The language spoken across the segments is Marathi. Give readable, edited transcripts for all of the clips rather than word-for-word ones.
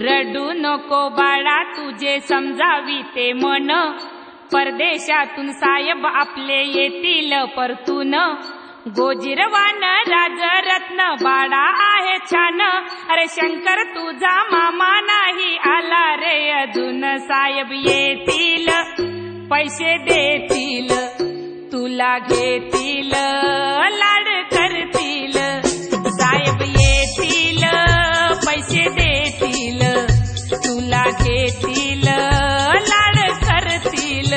रडू नको बाळा तुझे समजावी ते मन, परदेशातून साहेब आपले येतील परतून. गोजिरवान राजरत्न बाळा आहे छान, अरे शंकर तुझा मामा नाही आला रे अजून. साहेब येतील पैसे देतील, तुला घेतील लाड करतील. साहेब येतील पैसे देतील, तुला घेतील लाड करतील.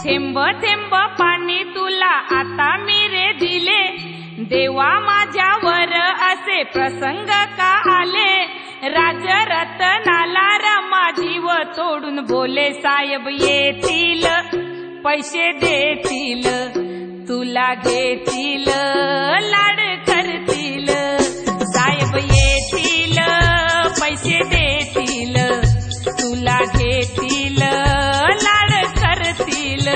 थेंब थेंब पाणी तुला आता मी रे दिले, देवा माझ्यावर असे प्रसंग का आले. राजरत्नाला रमा जीव तोडून बोले, साहेब येतील पैसे देतील, तुला घेतील लाड करतील. साहेब येतील पैसे देतील, तुला घेतील लाड करतील.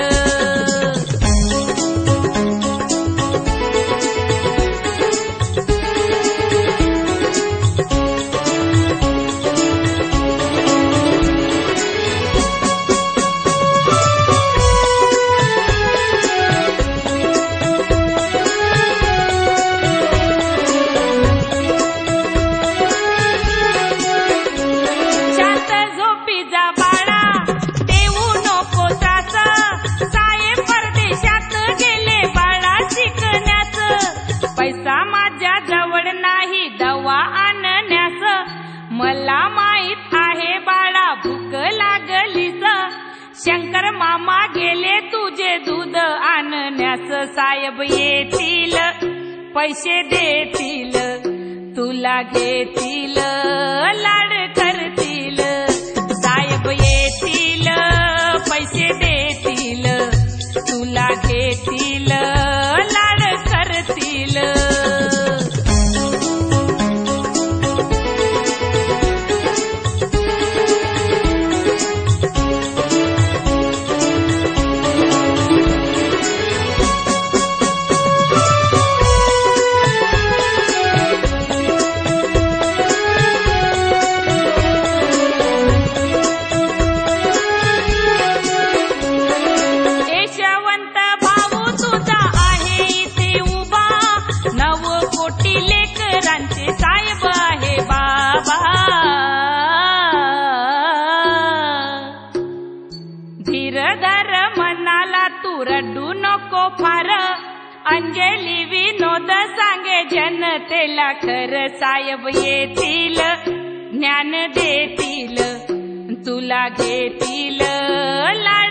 पैसा माझ्या जवळ नाही दवा आणण्यास, मला माहित आहे बाळा भूक लागलीस. शंकर मामा गेले तुझे दूध आणण्यास. साहेब येतील पैसे देतील, तुला घेतील लाड करतील. साहेब येतील पैसे देतील, तुला घेतील लाड करतील. धीरधर मनाला तू रडू नको फार, अंजली विनोद सांगे जनतेला खर. साहेब येतील ज्ञान देतील, तुला घेतील लाड